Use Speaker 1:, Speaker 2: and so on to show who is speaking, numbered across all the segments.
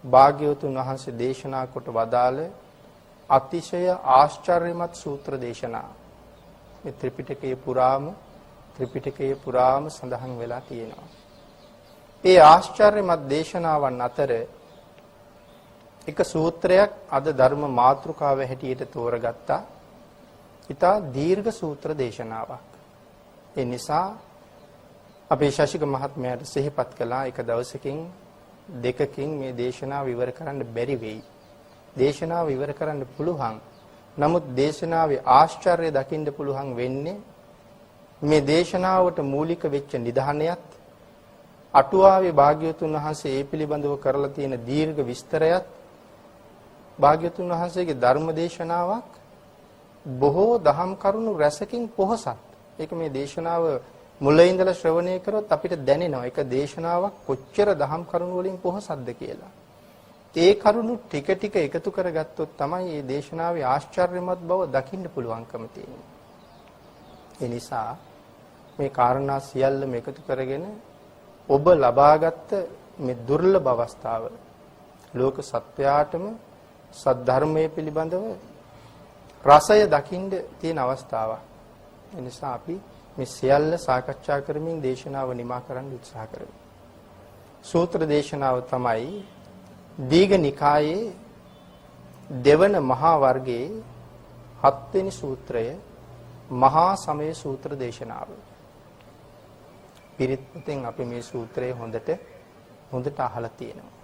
Speaker 1: භාග්‍යවතුන් වහන්සේ දේශනා කොට වදාළ අතිශය ආශ්චර්යමත් සූත්‍ර දේශනා මේ ත්‍රිපිටකයේ පුරාම සඳහන් වෙලා තියෙනවා. ඒ ආශ්චර්යමත් දේශනාවන් අතර එක සූත්‍රයක් අද ධර්ම මාතෘකාව හැටියට තෝරගත්තා. ඉතා දීර්ඝ සූත්‍ර දේශනාවක්. ඒ නිසා අපේ ශාසික මහත්මයාට සිහිපත් කළා එක දවසකින් දෙකකින් මේ දේශනාව ඉවර කරන්න බැරි වෙයි. දේශනාව ඉවර කරන්න පුළුවන්. නමුත් දේශනාවේ ආශ්චර්යය දකින්න පුළුවන් වෙන්නේ මේ දේශනාවට මූලික වෙච්ච නිධානයත් අටුවාවේ භාග්‍යවතුන් වහන්සේ ඒ පිළිබඳව කරලා තියෙන දීර්ඝ විස්තරයත් භාග්‍යවතුන් වහන්සේගේ ධර්ම දේශනාවක් බොහෝ දහම් කරුණු රැසකින් පොහසත්. ඒක මේ දේශනාව මුල ඉඳලා ශ්‍රවණය කරොත් අපිට දැනෙනවා ඒක දේශනාවක් කොච්චර දහම් කරුණු වලින් පොහසත්ද කියලා. ඒ කරුණු ටික ටික එකතු කරගත්තොත් තමයි මේ දේශනාවේ ආශ්චර්යමත් බව දකින්න පුළුවන්කම තියෙන්නේ. ඒ නිසා මේ කාරණා සියල්ලම එකතු කරගෙන ඔබ ලබාගත් මේ දුර්ලභ අවස්ථාව ලෝක සත්‍යයටම සද්ධර්මයේ පිළිබඳව රසය දකින්න තියෙන අවස්ථාවක්. ඒ නිසා අපි මේ සියල්ල සාකච්ඡා කරමින් දේශනාව නිමා කරන්න උත්සාහ කරමු. සූත්‍ර දේශනාව තමයි දීඝ නිකායේ දෙවන මහා වර්ගයේ 7 වෙනි සූත්‍රය මහා සමය සූත්‍ර දේශනාව. පිරිත් පොතෙන් අපි මේ සූත්‍රය හොඳට අහලා තියෙනවා.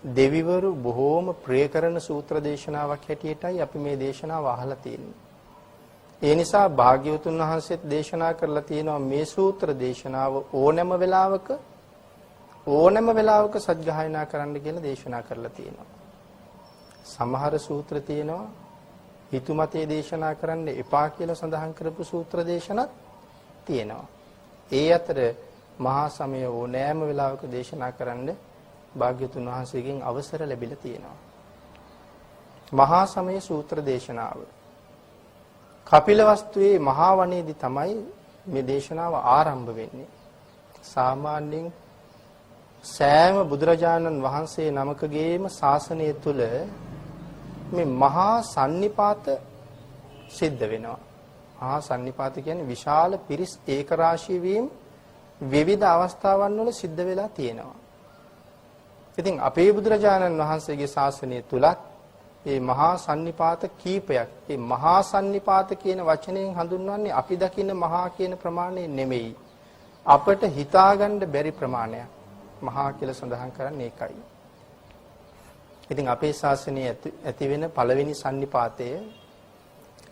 Speaker 1: දෙවිවරු බොහෝම ප්‍රිය කරන සූත්‍ර දේශනාවක් හැටියටයි අපි මේ දේශනාව අහලා තියෙන්නේ. ඒ නිසා භාග්‍යවතුන් වහන්සේත් දේශනා කරලා තියෙනවා මේ සූත්‍ර දේශනාව ඕනෑම වෙලාවක සත්‍යයනා කරන්න කියලා දේශනා කරලා තියෙනවා. සමහර සූත්‍ර තියෙනවා හිතුමතේ දේශනා කරන්න එපා කියලා සඳහන් කරපු සූත්‍ර දේශනත් තියෙනවා. ඒ අතර මහා සමය ඕනෑම වෙලාවක දේශනා කරන්න භාග්‍යවතුන් වහන්සේගෙන් අවසර ලැබිලා තියෙනවා. මහා සමය සූත්‍ර දේශනාව කපිලවස්තුවේ මහා වනයේදී තමයි මේ දේශනාව ආරම්භ වෙන්නේ. සාමාන්‍යයෙන් සෑම බුදුරජාණන් වහන්සේ නමකගේම ශාසනය තුල මේ මහා සන්නිපාත සිද්ධ වෙනවා. මහා සන්නිපාත කියන්නේ විශාල පිරිස් ඒක රාශී වීම විවිධ අවස්ථාවන් වල සිද්ධ වෙලා තියෙනවා. ඉතින් අපේ බුදුරජාණන් වහන්සේගේ ශාසනය තුලත් මේ මහා සන්නිපාත කීපයක්. මේ මහා සන්නිපාත කියන වචනයෙන් හඳුන්වන්නේ අපි දකින මහා කියන ප්‍රමාණය නෙමෙයි. අපට හිතාගන්න බැරි ප්‍රමාණයක්. මහා කියලා සඳහන් කරන්නේ ඒකයි. ඉතින් අපේ ශාසනයේ ඇති වෙන පළවෙනි සන්නිපාතය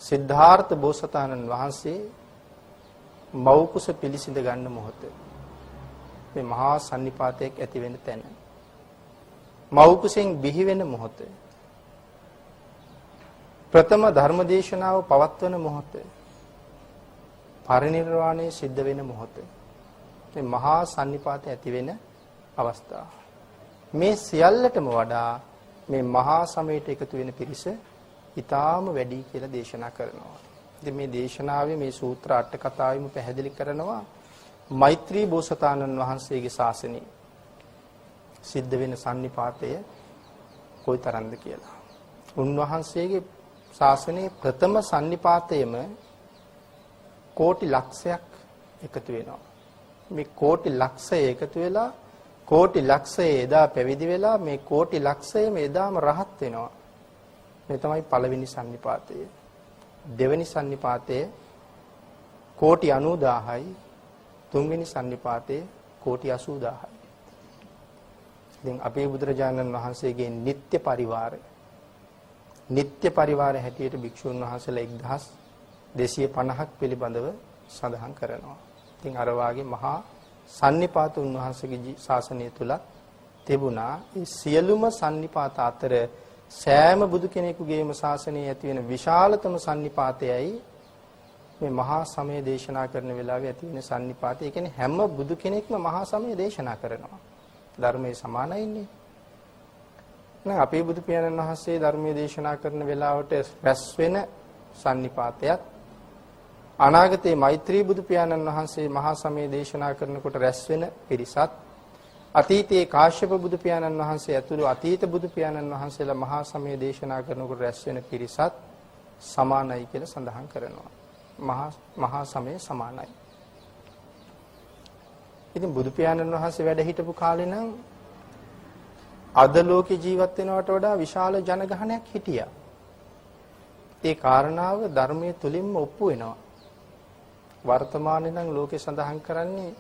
Speaker 1: සිද්ධාර්ථ බෝසතාණන් වහන්සේ මව් කුස පිළිසිඳ ගන්න මොහොත. මේ මහා සන්නිපාතයක් ඇති වෙන තැන. මව් කුසෙන් බිහි වෙන මොහොත. ප්‍රථම ධර්මදේශනාව පවත්වන මොහොත. පරිනිර්වාණය සිද්ධ වෙන මොහොත. මේ මහා සන්නිපාතය ඇති වෙන අවස්ථාව. මේ සියල්ලටම වඩා මේ මහා සමයට එකතු වෙන පිරිස ඊටාම වැඩි කියලා දේශනා කරනවා. ඉතින් මේ දේශනාවේ මේ සූත්‍ර අට කතාවෙම පැහැදිලි කරනවා මෛත්‍රී බෝසතාණන් වහන්සේගේ ශාසනයේ සිද්ධ වෙන සන්නිපාතය කොයිතරම්ද කියලා. උන්වහන්සේගේ ශාසනයේ ප්‍රථම සන්නිපාතයේම කෝටි ලක්ෂයක් එකතු වෙනවා. මේ කෝටි ලක්ෂය එකතු වෙලා කෝටි ලක්ෂය එදා පැවිදි වෙලා මේ කෝටි ලක්ෂයම එදාම රහත් වෙනවා. මේ තමයි පළවෙනි සන්නිපාතය. දෙවෙනි සන්නිපාතය කෝටි 90000යි. තුන්වෙනි සන්නිපාතය කෝටි 80000යි. දැන් අපේ බුදුරජාණන් වහන්සේගේ නිත්‍ය පරිවාරය හැටියට භික්ෂුන් වහන්සේලා 1250ක් පිළිබඳව සඳහන් කරනවා. ඉතින් අර වාගේ මහා සන්නිපාත උන්වහන්සේගේ ශාසනය තුල තිබුණා. ඒ සියලුම සන්නිපාත අතර සෑම බුදු කෙනෙකුගේම ශාසනයේ ඇති වෙන විශාලතම සන්නිපාතයයි මේ මහා සමය දේශනා කරන වෙලාවේ ඇති වෙන සන්නිපාතය. ඒ කියන්නේ හැම බුදු කෙනෙක්ම මහා සමය දේශනා කරනවා. ධර්මයේ සමානයින්නේ. නම් අපේ බුදු පියාණන් වහන්සේ ධර්මයේ දේශනා කරන වෙලාවට රැස් වෙන සන්නිපාතයත් අනාගතයේ මෛත්‍රී බුදු පියාණන් වහන්සේ මහා සමය දේශනා කරනකොට රැස් වෙන පිරිසත් අතීතයේ කාශ්‍යප බුදු පියාණන් වහන්සේ ඇතුළු අතීත බුදු පියාණන් වහන්සේලා මහා සමය දේශනා කරනකොට රැස් වෙන පිරිසත් සමානයි කියලා සඳහන් කරනවා. මහා සමය සමානයි. ඉතින් බුදු පියාණන් වහන්සේ වැඩ හිටපු කාලේ නම් අද ලෝකේ ජීවත් වෙනවට වඩා විශාල ජනගහනයක් හිටියා. ඒ කාරණාව ධර්මයේ තුලින්ම ඔප්පු වෙනවා. වර්තමානයේ නම් ලෝකේ සඳහන් කරන්නේ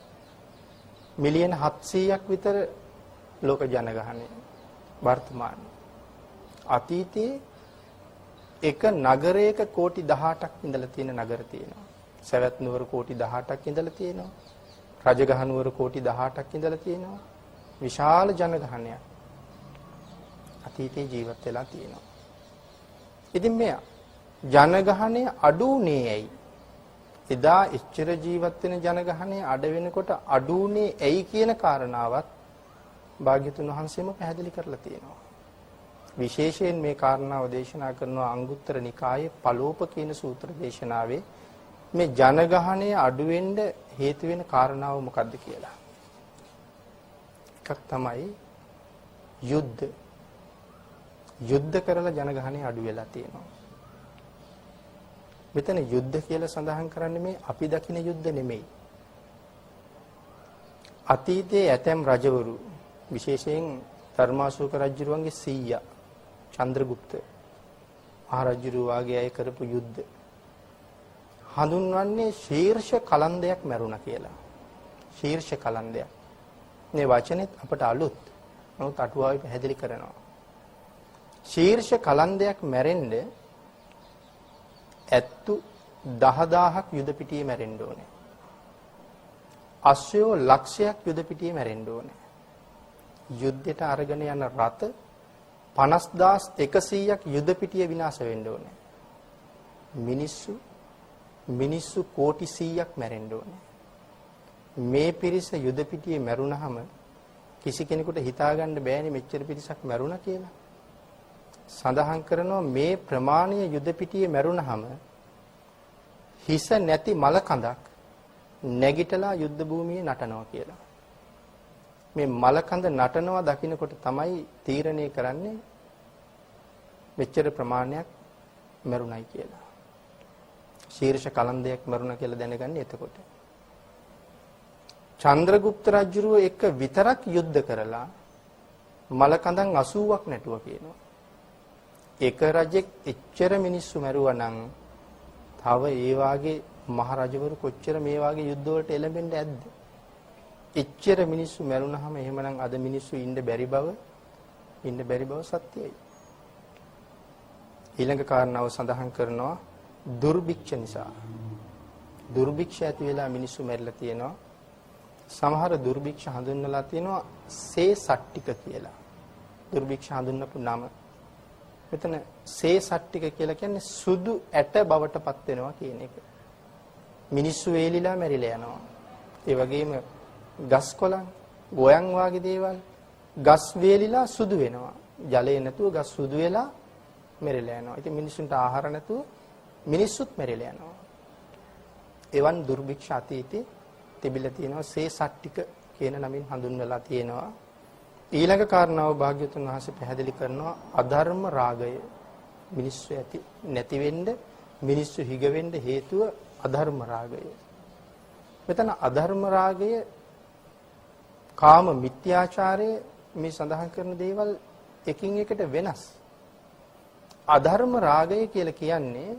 Speaker 1: මිලියන 700ක් විතර ලෝක ජනගහනය වර්තමානයේ. අතීතයේ එක නගරයක කෝටි 18ක් ඉඳලා තියෙන නගර තියෙනවා. සවැත් නුවර කෝටි 18ක් ඉඳලා තියෙනවා. රජගහ නුවර කෝටි 18ක් ඉඳලා තියෙනවා. විශාල ජනගහනයක් අතීතයේ ජීවත් වෙලා තියෙනවා. ඉතින් මේ ජනගහනය අඩුුනේ ඇයි? එදා ඉච්ඡර ජීවත් වෙන ජනගහනය අඩ වෙනකොට අඩුුනේ ඇයි කියන කාරණාවත් භාග්‍යතුන් වහන්සේම පැහැදිලි කරලා තියෙනවා. විශේෂයෙන් මේ කාරණාව දේශනා කරනවා අංගුත්තර නිකායේ පළෝප කියන සූත්‍ර දේශනාවේ මේ ජනගහනය අඩු වෙන්න හේතු වෙන කාරණාව මොකක්ද කියලා. එකක් තමයි යුද්ධ කරලා ජනගහනය අඩු වෙලා තියෙනවා. මෙතන යුද්ධ කියලා සඳහන් කරන්නේ මේ අපි දකින යුද්ධ නෙමෙයි. අතීතයේ ඇතැම් රජවරු විශේෂයෙන් ධර්මාශෝක රජුරුවන්ගේ සීයා චන්ද්‍රගුප්ත මහරජුරු වාගේ අය කරපු යුද්ධ හඳුන්වන්නේ ශීර්ෂ කලන්දයක් මැරුණා කියලා. ශීර්ෂ කලන්දයක්. මේ වචනේත් අපට අලුත්. නමුත් අටුවාවේ පැහැදිලි කරනවා. ශීර්ෂ කලන්දයක් මැරෙන්න ඇත්තු 10000ක් යුද පිටියේ මැරෙන්න ඕනේ. අශ්වයෝ ලක්ෂයක් යුද පිටියේ මැරෙන්න ඕනේ. යුද්ධයට අරගෙන යන රථ 50100ක් යුද පිටියේ විනාශ වෙන්න ඕනේ. මිනිස්සු කෝටි 100ක් මැරෙන්න ඕනේ. මේ පිරිස යුද පිටියේ මැරුණාම කිසි කෙනෙකුට හිතාගන්න බෑනේ මෙච්චර පිරිසක් මැරුණා කියලා. සඳහන් කරනවා මේ ප්‍රමාණීය යුද පිටියේ මැරුණාම හිස නැති මල කඳක් නැගිටලා යුද්ධ භූමියේ නටනවා කියලා. මේ මල කඳ නටනවා දකින්නකොට තමයි තීරණය කරන්නේ මෙච්චර ප්‍රමාණයක් මැරුණයි කියලා. ශීර්ෂ කලන්දයක් මැරුණා කියලා දැනගන්නේ එතකොට. චන්ද්‍රගුප්ත රජුරුව එක විතරක් යුද්ධ කරලා මල කඳන් 80ක් නැටුවා කියනවා. එක රජෙක් එච්චර මිනිස්සු මැරුවා නම් තව ඒ වාගේ මහ රජවරු කොච්චර මේ වාගේ යුද්ධ වලට එළඹෙන්න ඇද්ද? එච්චර මිනිස්සු මැරුණාම එහෙමනම් අද මිනිස්සු ඉන්න බැරි බව සත්‍යයි. ඊළඟ කාරණාව සඳහන් කරනවා දුර්භික්ෂ නිසා. දුර්භික්ෂ ඇති වෙලා මිනිස්සු මැරිලා තියෙනවා. සමහර දුර්භික්ෂ හඳුන්වලා තියෙනවා සේසට්ටික කියලා. දුර්භික්ෂ හඳුන්වපු නම මෙතන සේසට්ටික කියලා කියන්නේ සුදු ඇට බවට පත් වෙනවා කියන එක. මිනිස්සු වේලිලා මැරිලා යනවා. ඒ වගේම ගස් කොළන්, ගොයන් වාගේ දේවල් ගස් වේලිලා සුදු වෙනවා. ජලය නැතුව ගස් සුදු වෙලා මැරිලා යනවා. ඉතින් මිනිස්සුන්ට ආහාර නැතුව මිනිස්සුත් මැරිලා යනවා. එවන් දුර්භික්ෂ අතීතේ තිබිලා තියෙනවා සේසට්ටික කියන නමින් හඳුන්වලා තියෙනවා. ඊළඟ කාරණාව භාග්‍යවතුන් වහන්සේ පැහැදිලි කරනවා අධර්ම රාගය. මිනිස්සු ඇති නැති වෙන්න මිනිස්සු හිග වෙන්න හේතුව අධර්ම රාගය. මෙතන අධර්ම රාගය කාම මිත්‍යාචාරය මේ සඳහන් කරන දේවල් එකින් එකට වෙනස්. අධර්ම රාගය කියලා කියන්නේ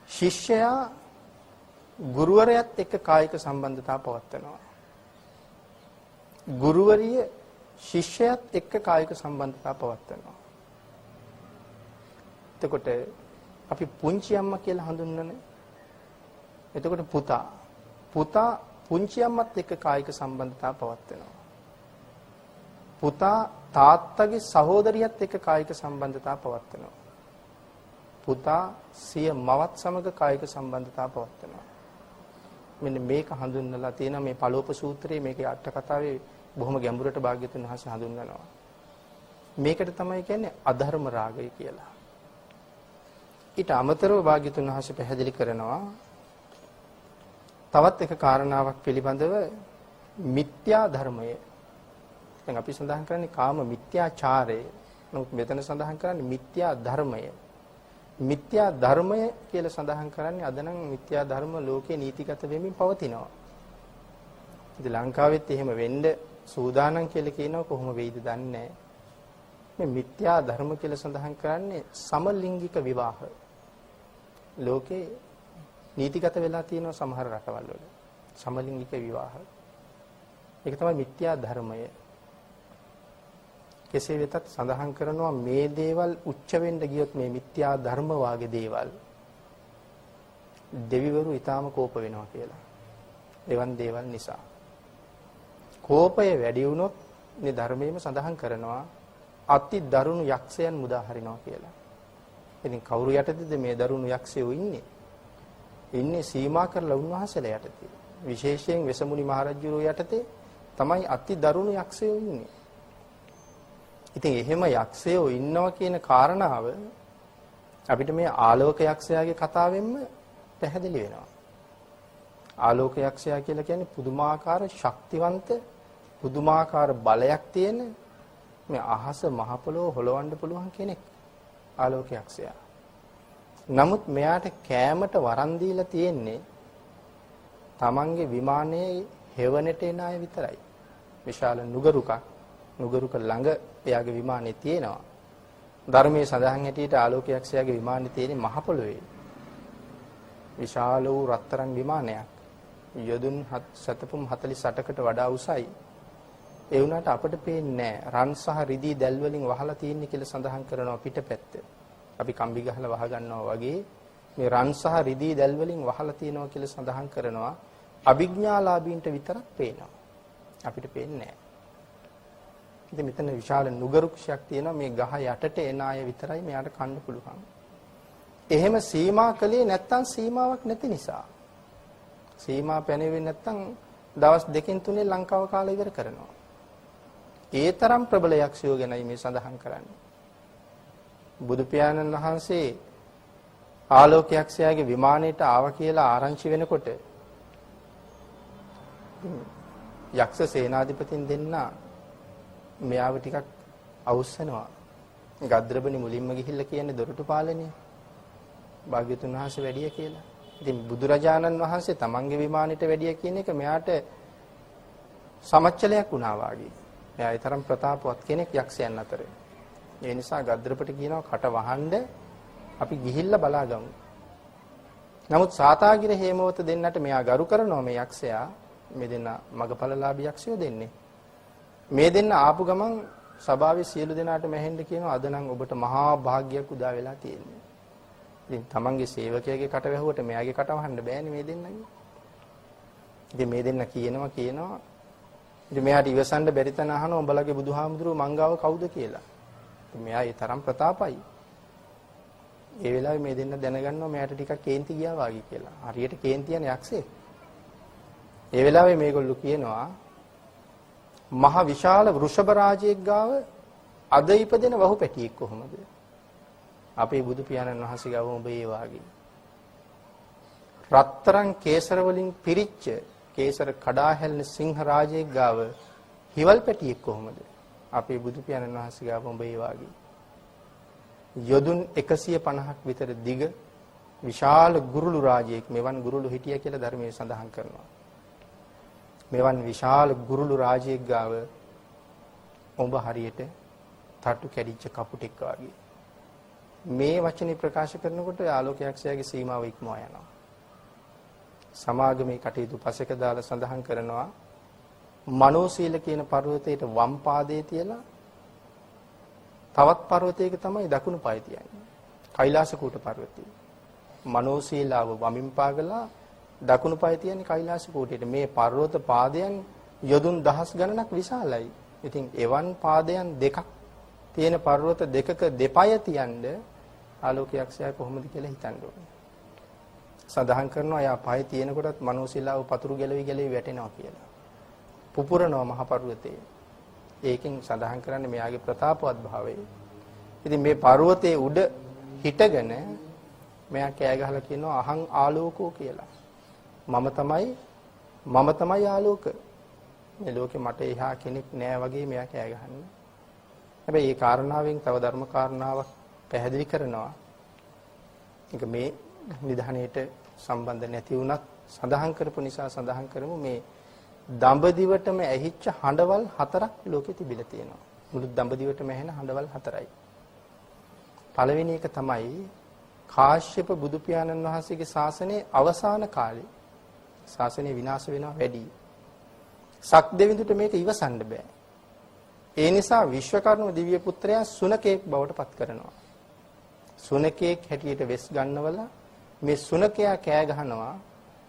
Speaker 1: ශිෂ්‍යයා ගුරුවරයාත් එක්ක කායික සම්බන්ධතාව පවත්වනවා. ගුරුවරිය ශිෂ්‍යයාත් එක්ක කායික සම්බන්ධතාව පවත්වනවා. එතකොට අපි පුංචි අම්මා කියලා හඳුන්වන්නේ. එතකොට පුතා පුංචි අම්මත් එක්ක කායික සම්බන්ධතාව පවත්වනවා. පුතා තාත්තගේ සහෝදරියත් එක්ක කායික සම්බන්ධතාව පවත්වනවා. පුතා සිය මවත් සමග කායික සම්බන්ධතාව පවත්වනවා. මෙන්න මේක හඳුන්වලා තියෙනවා මේ පළෝප සූත්‍රයේ මේකේ අට කතාවේ බොහොම ගැඹුරට භාග්‍යතුන් වහන්සේ හඳුන්වනවා. මේකට තමයි කියන්නේ අධර්ම රාගය කියලා. ඊට අමතරව භාග්‍යතුන් වහන්සේ පැහැදිලි කරනවා තවත් එක කාරණාවක් පිළිබඳව මිත්‍යා ධර්මය. දැන් අපි සඳහන් කරන්නේ කාම මිත්‍යාචාරය. නමුත් මෙතන සඳහන් කරන්නේ මිත්‍යා ධර්මය. මිත්‍යා ධර්මය කියලා සඳහන් කරන්නේ අද නම් මිත්‍යා ධර්ම ලෝකේ නීතිගත වෙමින් පවතිනවා. ඉතින් ලංකාවෙත් එහෙම වෙන්න සූදානම් කියලා කියනවා කොහොම වෙයිද දන්නේ නැහැ. මේ මිත්‍යා ධර්ම කියලා සඳහන් කරන්නේ සමලිංගික විවාහ. ලෝකේ නීතිගත වෙලා තියෙනවා සමහර රටවල් වල. සමලිංගික විවාහ. ඒක තමයි මිත්‍යා ධර්මය. කෙසේ වෙතත් සඳහන් කරනවා මේ දේවල් උච්ච වෙන්න ගියොත් මේ මිත්‍යා ධර්ම වාගේ දේවල් දෙවිවරු ඊටාම කෝප වෙනවා කියලා. එවන් දේවල් නිසා. කෝපය වැඩි වුණොත් මේ ධර්මයේම සඳහන් කරනවා අති දරුණු යක්ෂයන් මුදා හරිනවා කියලා. ඉතින් කවුරු යටතේද මේ දරුණු යක්ෂයෝ ඉන්නේ? ඉන්නේ සීමා කරලා උන්වහන්සේලා යටතේ. විශේෂයෙන් වෙසමුණි මහරජුරෝ යටතේ තමයි අති දරුණු යක්ෂයෝ ඉන්නේ. ඉතින් එහෙම යක්ෂයෝ ඉන්නවා කියන කාරණාව අපිට මේ ආලෝක යක්ෂයාගේ කතාවෙන්ම පැහැදිලි වෙනවා. ආලෝක යක්ෂයා කියලා කියන්නේ පුදුමාකාර ශක්තිවන්ත පුදුමාකාර බලයක් තියෙන මේ අහස මහ පොළොව හොලවන්න පුළුවන් කෙනෙක් ආලෝක යක්ෂයා. නමුත් මෙයාට කෑමට වරන් දීලා තියෙන්නේ තමන්ගේ විමානයේ හෙවණට එන අය විතරයි. විශාල නුගරුක ළඟ එයාගේ විමානේ තියෙනවා. ධර්මයේ සඳහන් හැටියට ආලෝක යක්ෂයාගේ විමානේ තියෙන්නේ මහ පොළොවේ. විශාල වූ රත්තරන් විමානයක්. යොදුන් 48කට වඩා උසයි. ඒ වුණාට අපිට පේන්නේ නැහැ. රන් සහ රිදී දැල් වලින් වහලා තියෙන්නේ කියලා සඳහන් කරනවා පිටපැත්ත. අපි කම්බි ගහලා වහ ගන්නවා වගේ මේ රන් සහ රිදී දැල් වලින් වහලා තියෙනවා කියලා සඳහන් කරනවා. අභිඥාලාභීන්ට විතරක් පේනවා. අපිට පේන්නේ නැහැ. ඉතින් මෙතන විශාල නුගරුක්ෂයක් තියෙනවා. මේ ගහ යටට එන අය විතරයි මෙයාට කන්න පුළුවන්. එහෙම සීමා කලේ නැත්තම් සීමාවක් නැති නිසා. සීමා පැනෙන්නේ නැත්තම් දවස් 2-3 ලංකාව කාලය ඉවර කරනවා. ඒ තරම් ප්‍රබල යක්ෂයෝ ගැනයි මේ සඳහන් කරන්නේ. බුදු පියාණන් වහන්සේ ආලෝක යක්ෂයාගේ විමානයට ආවා කියලා ආරංචි වෙනකොට යක්ෂ සේනාධිපතින් දෙන්න මෙයාව ටිකක් අවුස්සනවා. ගද්‍රබනි මුලින්ම ගිහිල්ලා කියන්නේ දොරටු පාලනය. භාග්‍යතුන් වහන්සේ වැඩිය කියලා. ඉතින් බුදුරජාණන් වහන්සේ තමන්ගේ විමානෙට වැඩිය කියන එක මෙයාට සමච්චලයක් වුණා වාගේ. එයා ඒ තරම් ප්‍රතාපවත් කෙනෙක් යක්ෂයන් අතර. ඒ නිසා ගද්‍රපට කියනවා කට වහන්න අපි ගිහිල්ලා බලාගමු. නමුත් සාතාගිර හේමවත දෙන්නට මෙයා ගරු කරනවා මේ යක්ෂයා. මේ දෙන්න මගපලලාභී යක්ෂයෝ දෙන්නේ. මේ දෙන්න ආපු ගමන් සභාවේ සියලු දෙනාට මැහෙන්න කියනවා අද නම් ඔබට මහා භාග්‍යයක් උදා වෙලා තියෙන්නේ. ඉතින් තමන්ගේ සේවකයාගේ කට වැහුවට මෙයාගේ කට වහන්න බෑනේ මේ දෙන්නගේ. ඉතින් මේ දෙන්න කියනවා ඉතින් මෙයාට ඉවසන්න බැරි තැන අහනවා උඹලගේ බුදුහාමුදුරුවෝ මංගාව කවුද කියලා. ඉතින් මෙයා ඒ තරම් ප්‍රතාපයි. ඒ වෙලාවේ මේ දෙන්න දැනගන්නවා මෙයාට ටිකක් කේන්ති ගියා වාගේ කියලා. හරියට කේන්ති යන යක්ෂයෙක්. ඒ වෙලාවේ මේගොල්ලෝ කියනවා මහ විශාල වෘෂභ රාජයෙක් ගාව අද ඉපදෙන වහු පැටියෙක් කොහොමද? අපේ බුදු පියාණන් වහන්සේ ගාව ඔබ ඒ වාගේ. රත්තරන් කේසර වලින් පිරිච්ච කේසර කඩා හැලෙන සිංහ රාජයෙක් ගාව හිවල් පැටියෙක් කොහොමද? අපේ බුදු පියාණන් වහන්සේ ගාව ඔබ ඒ වාගේ. යොදුන් 150ක් විතර දිග විශාල ගුරුළු රාජයෙක් මෙවන් ගුරුළු හිටියා කියලා ධර්මයේ සඳහන් කරනවා. මෙවන් විශාල ගුරුළු රාජයෙක් ගාව ඔබ හරියට තට්ටු කැඩිච්ච කපුටෙක් වගේ. මේ වචනේ ප්‍රකාශ කරනකොට ආලෝකයක්ෂයාගේ සීමාව ඉක්මවා යනවා. සමාගමේ කටයුතු පසෙක දාලා සඳහන් කරනවා මනෝසීල කියන පර්වතයට වම් පාදයේ තියලා තවත් පර්වතයක තමයි දකුණු පාය තියන්නේ. කෛලාසකූට පර්වතය. මනෝසීලාව වමින් පාගලා දකුණු පාය තියන්නේ කෛලාසකූටයට. මේ පර්වත පාදයන් යොදුන් දහස් ගණනක් විශාලයි. ඉතින් එවන් පාදයන් දෙකක් තියෙන පර්වත දෙකක දෙපය තියන්නේ ආලෝකයක්ෂයා කොහොමද කියලා හිතන්න ඕනේ. සඳහන් කරනවා යා පය තියෙනකොටත් මනෝසීලාව පතුරු ගැලවි වැටෙනවා කියලා. පුපුරනවා මහ පර්වතයේ. ඒකෙන් සඳහන් කරන්නේ මෙයාගේ ප්‍රතාපවත් භාවය. ඉතින් මේ පර්වතයේ උඩ හිටගෙන මෙයා කෑ ගහලා කියනවා අහං ආලෝකෝ කියලා. මම තමයි ආලෝක. මේ ලෝකෙ මට එහා කෙනෙක් නෑ වගේ මෙයා කෑ ගහන්නේ. හැබැයි මේ කාරණාවෙන් තව ධර්ම කාරණාවක් පැහැදිලි කරනවා. ඒක මේ නිධානයේට සම්බන්ධ නැති වුණත් සඳහන් කරපු නිසා සඳහන් කරමු මේ දඹදිවටම ඇහිච්ච හඬවල් 4ක් ලෝකෙ තිබිලා තියෙනවා. මුළු දඹදිවටම ඇහෙන හඬවල් 4යි. පළවෙනි එක තමයි කාශ්‍යප බුදු පියාණන් වහන්සේගේ ශාසනයේ අවසාන කාලේ ශාසනය විනාශ වෙනවා වැඩි. සක්දෙවිඳුට මේක ඉවසන්න බෑ. ඒ නිසා විශ්වකර්ම දිව්‍ය පුත්‍රයා සුනකෙක් බවට පත් කරනවා. සුනකෙක් හැටියට වෙස් ගන්නවල මේ සුනකයා කෑ ගහනවා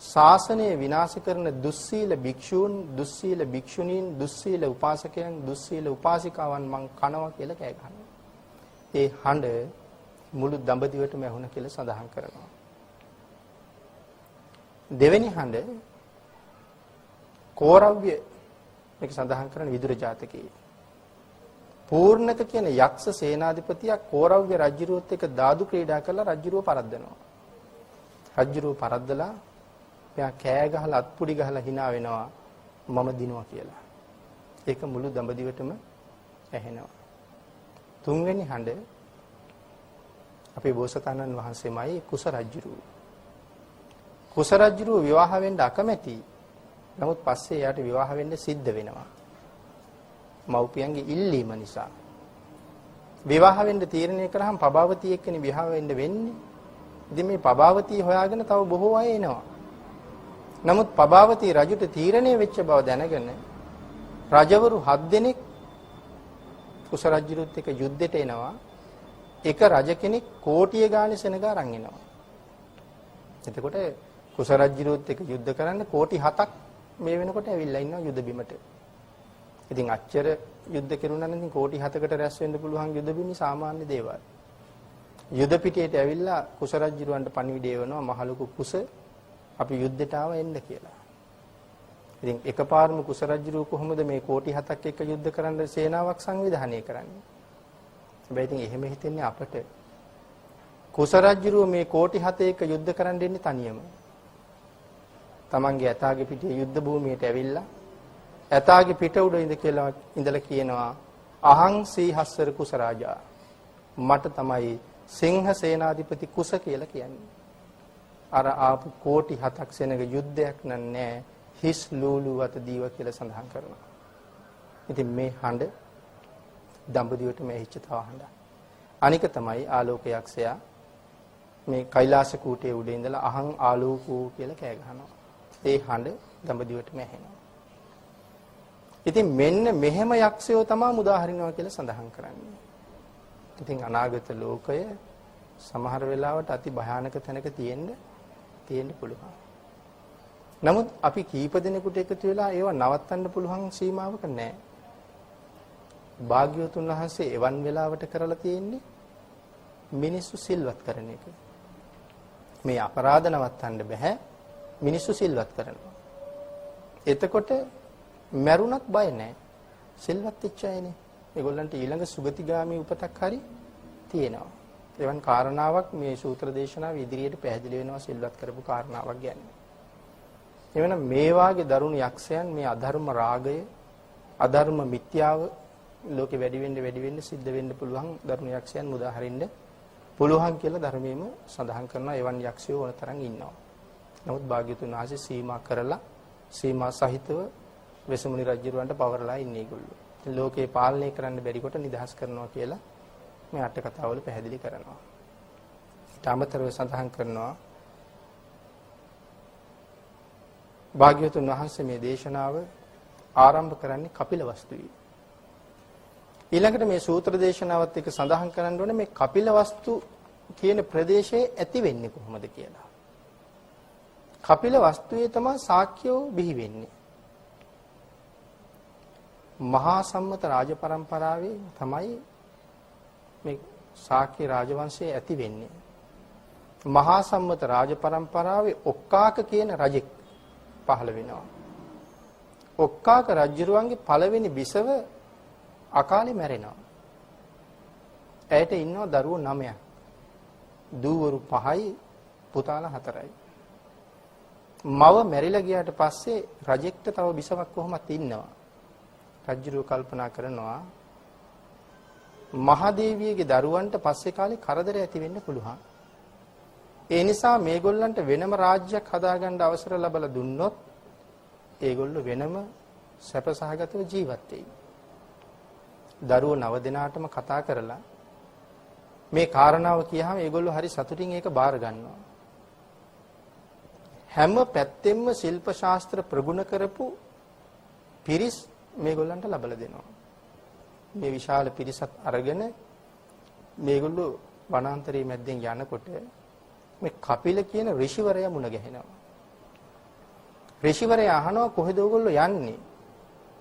Speaker 1: ශාසනය විනාශ කරන දුස්සීල භික්ෂූන්, දුස්සීල භික්ෂුණීන්, දුස්සීල උපාසකයන්, දුස්සීල උපාසිකාවන් මං කනවා කියලා කෑ ගහනවා. ඒ හඬ මුළු දඹදිවටම ඇහුණ කියලා සඳහන් කරනවා. දෙවෙනි හඬ කෝරව්‍ය මේක සඳහන් කරන විදුර ජාතකයේ. පූර්ණක කියන යක්ෂ සේනාධිපතියා කෝරව්‍ය රජුරුවත් එක්ක දාදු ක්‍රීඩා කරලා රජුරුව පරද්දනවා. රජුරුව පරද්දලා එයා කෑ ගහලා අත්පුඩි ගහලා hina වෙනවා මම දිනුවා කියලා. ඒක මුළු දඹදිවටම ඇහෙනවා. තුන්වෙනි හඬ අපේ බෝසතාණන් වහන්සේමයි කුස රජුරුව. කුස රජුරුව විවාහ වෙන්න අකමැති. නමුත් පස්සේ එයාට විවාහ වෙන්න සිද්ධ වෙනවා. මව්පියන්ගේ ඉල්ලීම නිසා. විවාහ වෙන්න තීරණය කරාම පබාවතිය එක්කනේ විවාහ වෙන්න වෙන්නේ. ඉතින් මේ පබාවතිය හොයාගෙන තව බොහෝ අය එනවා. නමුත් පබාවතිය රජුට තීරණය වෙච්ච බව දැනගෙන රජවරු 7 දෙනෙක් කුස රජුරුත් එක්ක යුද්ධෙට එනවා. එක රජ කෙනෙක් කෝටිය ගානේ සෙනග අරන් එනවා. එතකොට කුස රජුරුත් එක්ක යුද්ධ කරන්න කෝටි 7ක් මේ වෙනකොට ඇවිල්ලා ඉන්නවා යුද බිමට. ඉතින් අච්චර යුද්ධ කෙරුණා නම් ඉතින් කෝටි 7කට රැස් වෙන්න පුළුවන් යුද බිමේ සාමාන්‍ය දේවල්. යුද පිටියට ඇවිල්ලා කුස රජුරවන්ට පණිවිඩය වෙනවා මහලොකු කුස අපි යුද්ධයට ආව එන්න කියලා. ඉතින් එකපාරම කුස රජුරුව කොහොමද මේ කෝටි 7ක් එක්ක යුද්ධ කරන්න සේනාවක් සංවිධානය කරන්නේ? හැබැයි ඉතින් එහෙම හිතෙන්නේ අපට. කුස රජුරුව මේ කෝටි 7 එක්ක යුද්ධ කරන්න දෙන්නේ තනියම. තමන්ගේ ඇතාගේ පිටියේ යුද්ධ භූමියට ඇවිල්ලා ඇතාගේ පිට උඩ ඉඳලා කියනවා අහං සීහස්සර කුස රාජා මට තමයි සිංහ සේනාධිපති කුස කියලා කියන්නේ. අර ආපු කෝටි 7ක් සෙනග යුද්ධයක් නෑ හිස් ලූලු වත දීව කියලා සඳහන් කරනවා. ඉතින් මේ හඬ දඹදිවටම ඇහිච්ච තව හඬක්. අනික තමයි ආලෝක යක්ෂයා මේ කෛලාස කූටේ උඩ ඉඳලා අහං ආලෝකෝ කියලා කෑ ගහනවා. ඒ හඬ දඹදිවටම ඇහෙනවා. ඉතින් මෙන්න මෙහෙම යක්ෂයෝ තමයි මුදාහරිනවා කියලා සඳහන් කරන්නේ. ඉතින් අනාගත ලෝකය සමහර වෙලාවට අති භයානක තැනක තියෙන්න පුළුවන්. නමුත් අපි කීප දෙනෙකුට එකතු වෙලා ඒව නවත්තන්න පුළුවන් සීමාවක නැහැ. භාග්‍යවතුන් වහන්සේ එවන් වෙලාවට කරලා තියෙන්නේ මිනිස්සු සිල්වත් කරන එක. මේ අපරාධ නවත්තන්න බෑ. මිනිස්සු සිල්වත් කරනවා. එතකොට මැරුණත් බය නැහැ. සිල්වත් වෙච්ච අයනේ. ඒගොල්ලන්ට ඊළඟ සුගතිගාමී උපතක් හරි තියෙනවා. එවන් කාරණාවක් මේ සූත්‍ර දේශනාව ඉදිරියට පැහැදිලි වෙනවා සිල්වත් කරපු කාරණාවක් ගැන. එවනම් මේ වාගේ දරුණු යක්ෂයන් මේ අධර්ම රාගය, අධර්ම මිත්‍යාව ලෝකෙ වැඩි වෙන්න සිද්ධ වෙන්න පුළුවන් දරුණු යක්ෂයන් මුදාහරින්න පුළුවන් කියලා ධර්මයේම සඳහන් කරනවා. එවන් යක්ෂයෝ වන තරම් ඉන්නවා. නමුත් භාග්‍යතුන් වහන්සේ සීමා කරලා සීමා සහිතව වෙසමුණි රජුරවන්ට පවරලා ඉන්නේ ඒගොල්ලෝ. ලෝකේ පාලනය කරන්න බැරි කොට නිදහස් කරනවා කියලා මේ අට කතාවල පැහැදිලි කරනවා. ඊට අමතරව සඳහන් කරනවා භාග්‍යවතුන් වහන්සේ මේ දේශනාව ආරම්භ කරන්නේ කපිලවස්තුවේ. ඊළඟට මේ සූත්‍ර දේශනාවත් එක්ක සඳහන් කරන්න ඕනේ මේ කපිලවස්තු කියන ප්‍රදේශයේ ඇති වෙන්නේ කොහොමද කියලා. කපිලවස්තුවේ තමයි ශාක්‍යෝ බිහි වෙන්නේ. මහා සම්මත රාජ පරම්පරාවේ තමයි මේ ශාක්‍ය රාජවංශය ඇති වෙන්නේ. මහා සම්මත රාජ පරම්පරාවේ ඔක්කාක කියන රජෙක් පහළ වෙනවා. ඔක්කාක රජුරුවන්ගේ පළවෙනි බිසව අකාලේ මැරෙනවා. ඇයට ඉන්නවා දරුවෝ 9ක්. දූවරු 5යි පුතාලා 4යි. මව මැරිලා ගියාට පස්සේ රජෙක්ට තව බිසවක් කොහොමත් ඉන්නවා. රජුරෝ කල්පනා කරනවා මහදේවියගේ දරුවන්ට පස්සේ කාලේ කරදර ඇති වෙන්න පුළුවන්. ඒ නිසා මේගොල්ලන්ට වෙනම රාජ්‍යයක් හදාගන්න අවසර ලැබලා දුන්නොත් ඒගොල්ලෝ වෙනම සැපසහගතව ජීවත් වෙයි. දරුවෝ 9 දෙනාටම කතා කරලා මේ කාරණාව කියහම ඒගොල්ලෝ හරි සතුටින් ඒක බාර ගන්නවා. හැම පැත්තෙම ශිල්ප ශාස්ත්‍ර ප්‍රගුණ කරපු පිරිස් මේගොල්ලන්ට ලබලා දෙනවා. මේ විශාල පිරිසත් අරගෙන මේගොල්ලෝ වනාන්තරයේ මැද්දෙන් යනකොට මේ කපිල කියන ඍෂිවරයා මුණ ගැහෙනවා. ඍෂිවරයා අහනවා කොහෙද ඔයගොල්ලෝ යන්නේ?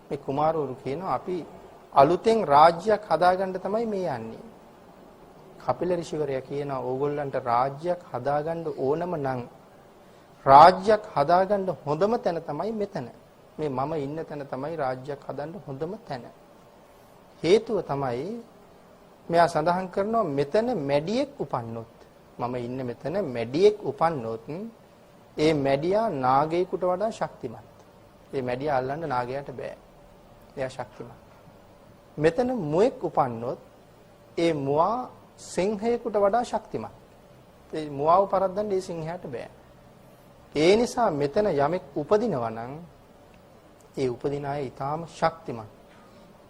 Speaker 1: මේ කුමාරවරු කියනවා අපි අලුතෙන් රාජ්‍යයක් හදාගන්න තමයි මේ යන්නේ. කපිල ඍෂිවරයා කියනවා ඕගොල්ලන්ට රාජ්‍යයක් හදාගන්න ඕනම නම් රාජ්‍යයක් හදාගන්න හොඳම තැන තමයි මෙතන. මේ මම ඉන්න තැන තමයි රාජ්‍යයක් හදන්න හොඳම තැන. හේතුව තමයි මෙයා සඳහන් කරනවා මෙතන මැඩියෙක් උපන්නොත් මම ඉන්න මෙතන මැඩියෙක් උපන්නොත් ඒ මැඩියා නාගයෙකුට වඩා ශක්තිමත්. ඒ මැඩියා අල්ලන්න නාගයාට බෑ. එයා ශක්තිමත්. මෙතන මුවෙක් උපන්නොත් ඒ මුවා සිංහයෙකුට වඩා ශක්තිමත්. ඒ මුවාව පරද්දන්න ඒ සිංහයාට බෑ. ඒ නිසා මෙතන යමෙක් උපදිනවා නම් ඒ උපදින අය ඊටාම ශක්තිමත්.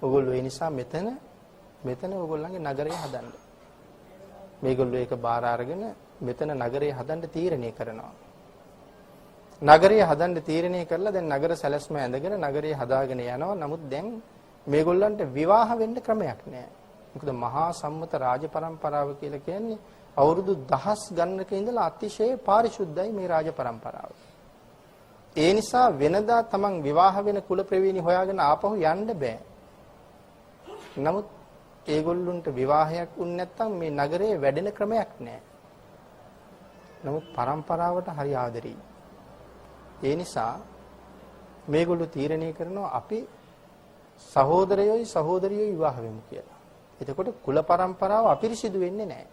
Speaker 1: ඔයගොල්ලෝ ඒ නිසා මෙතන ඔයගොල්ලන්ගේ නගරය හදන්න. මේගොල්ලෝ ඒක බාර අරගෙන මෙතන නගරය හදන්න තීරණය කරනවා. නගරය හදන්න තීරණය කරලා දැන් නගර සැලැස්ම ඇඳගෙන නගරය හදාගෙන යනවා. නමුත් දැන් මේගොල්ලන්ට විවාහ වෙන්න ක්‍රමයක් නැහැ. මොකද මහා සම්මත රාජ પરම්පරාව කියලා කියන්නේ අවුරුදු දහස් ගණනක ඉඳලා අතිශය පාරිශුද්ධයි මේ රාජ પરම්පරාව. ඒ නිසා වෙනදා තමන් විවාහ වෙන කුල ප්‍රවේණි හොයාගෙන ආපහු යන්න බෑ. නමුත් ඒගොල්ලන්ට විවාහයක් වුනේ නැත්නම් මේ නගරේ වැඩෙන ක්‍රමයක් නැහැ. නමුත් પરම්පරාවට හරි ආදරෙයි. ඒ නිසා මේගොල්ලෝ තීරණය කරනවා අපි සහෝදරයෝයි සහෝදරියෝයි විවාහ වෙමු කියලා. එතකොට කුල પરම්පරාව අපිරිසිදු වෙන්නේ නැහැ.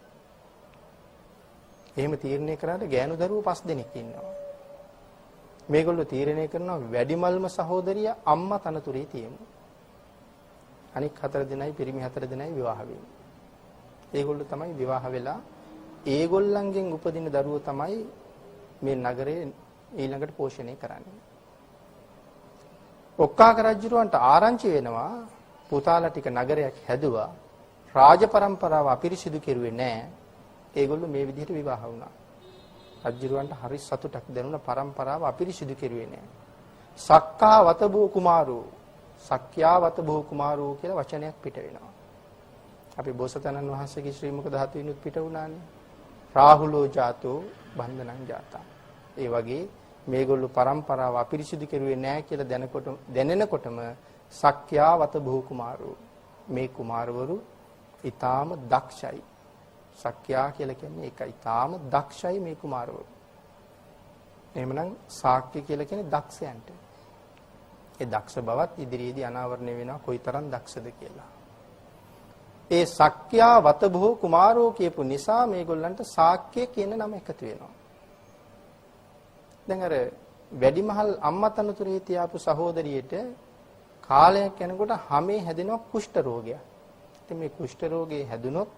Speaker 1: එහෙම තීරණය කරාට ගෑනු දරුවෝ 5 දෙනෙක් ඉන්නවා. මේගොල්ලෝ තීරණය කරනවා වැඩිමල්ම සහෝදරිය අම්මා තනතුරේ තියමු. අනික 4 දෙනයි පිරිමි 4 දෙනයි විවාහ වෙමු. ඒගොල්ලෝ තමයි විවාහ වෙලා ඒගොල්ලන්ගෙන් උපදින දරුවෝ තමයි මේ නගරේ ඊළඟට පෝෂණය කරන්නේ. ඔක්කාක රජුරවන්ට ආරංචි වෙනවා පුතාලා ටික නගරයක් හැදුවා. රාජ પરම්පරාව අපිරිසිදු කෙරුවේ නැහැ. ඒගොල්ලෝ මේ විදිහට විවාහ වුණා. රජුරවන්ට හරි සතුටක් දැනුණා પરම්පරාව අපිරිසිදු කෙරුවේ නැහැ. සක්කා වතබෝ කුමාරෝ සක්‍යා වතබෝ කුමාරෝ කියලා වචනයක් පිට වෙනවා. අපි බෝසතාණන් වහන්සේගේ ශ්‍රී මුඛ ධාතුවිනුත් පිට වුණානේ. රාහුලෝ ජාතෝ බන්ධනං ජාතා. ඒ වගේ මේගොල්ලෝ પરම්පරාව අපිරිසිදු කෙරුවේ නැහැ කියලා දැනෙනකොටම සක්‍යා වතබෝ කුමාරෝ මේ කුමාරවරු ඊටාම දක්ෂයි. සක්‍යා කියලා කියන්නේ ඒකයි. ඊටාම දක්ෂයි මේ කුමාරවරු. එහෙමනම් ශාක්‍ය කියලා කියන්නේ දක්ෂයන්ට. ඒ දක්ෂ බවත් ඉදිරියේදී අනාවරණය වෙනවා කොයිතරම් දක්ෂද කියලා. ඒ සක්‍යා වතබෝ කුමාරෝ කියපු නිසා මේගොල්ලන්ට ශාක්‍ය කියන නම එකතු වෙනවා. දැන් අර වැඩිමහල් අම්මා තනතුරේ තියාපු සහෝදරියට කාලයක් යනකොට හැමේ හැදෙනවා කුෂ්ඨ රෝගයක්. ඉතින් මේ කුෂ්ඨ රෝගේ හැදුනොත්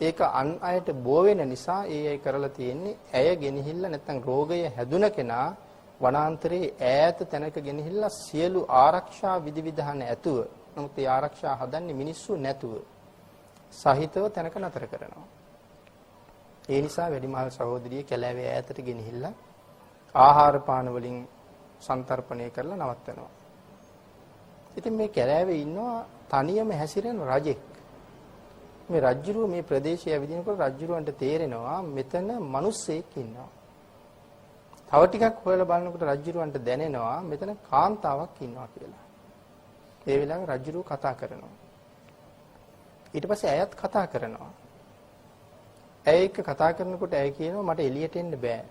Speaker 1: ඒක අන් අයට බෝ වෙන නිසා ඒ අය කරලා තියෙන්නේ ඇය ගෙනහිල්ලා නැත්නම් රෝගය හැදුන කෙනා වනාන්තරයේ ඈත තැනක ගෙනහිල්ලා සියලු ආරක්ෂා විධිවිධාන ඇතුව නමුත් ඒ ආරක්ෂා හදන්නේ මිනිස්සු නැතුව සහිතව තැනක නතර කරනවා. ඒ නිසා වැඩිමහල් සහෝදරිය කැලෑවේ ඈතට ගෙනහිල්ලා ආහාර පාන වලින් සන්තරපණය කරලා නවත්තනවා. ඉතින් මේ කැලෑවේ ඉන්නවා තනියම හැසිරෙන රජෙක්. මේ රජුරුව මේ ප්‍රදේශය ඇවිදිනකොට රජුරුවන්ට තේරෙනවා මෙතන මිනිස්සෙක් ඉන්නවා. තව ටිකක් හොයලා බලනකොට රජුරුවන්ට දැනෙනවා මෙතන කාන්තාවක් ඉන්නවා කියලා. ඒ වෙලාවේ රජුරුව කතා කරනවා. ඊට පස්සේ ඇයත් කතා කරනවා. ඇය එක්ක කතා කරනකොට ඇය කියනවා මට එළියට එන්න බෑ.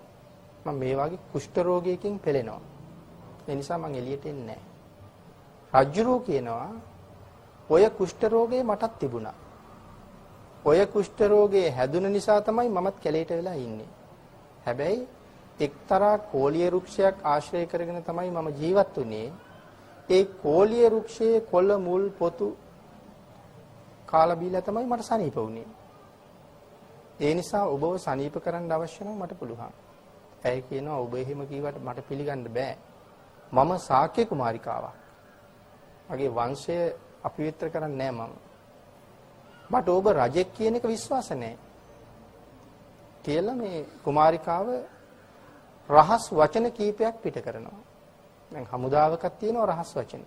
Speaker 1: මම මේ වගේ කුෂ්ඨ රෝගයකින් පෙළෙනවා. ඒ නිසා මම එළියට එන්නේ නැහැ. රජුරුව කියනවා ඔය කුෂ්ඨ රෝගේ මටත් තිබුණා. ඔය කුෂ්ඨ රෝගේ හැදුන නිසා තමයි මමත් කැලේට වෙලා ඉන්නේ. හැබැයි එක්තරා කෝලිය වෘක්ෂයක් ආශ්‍රය කරගෙන තමයි මම ජීවත් වුනේ. ඒ කෝලිය වෘක්ෂයේ කොළ මුල් පොතු කාලා බීලා තමයි මට සනීප වුනේ. ඒ නිසා ඔබව සනීප කරන්න අවශ්‍ය නම් මට පුළුවන්. ඇයි කියනවා ඔබ එහෙම කීවට මට පිළිගන්න බෑ. මම ශාක්‍ය කුමාරිකාවක්. මගේ වංශය අපවිත්‍ර කරන්නේ නෑ මම. මට ඔබ රජෙක් කියන එක විශ්වාස නෑ. කියලා මේ කුමාරිකාව රහස් වචන කීපයක් පිට කරනවා. දැන් හමුදාවකක් තියෙනවා රහස් වචන.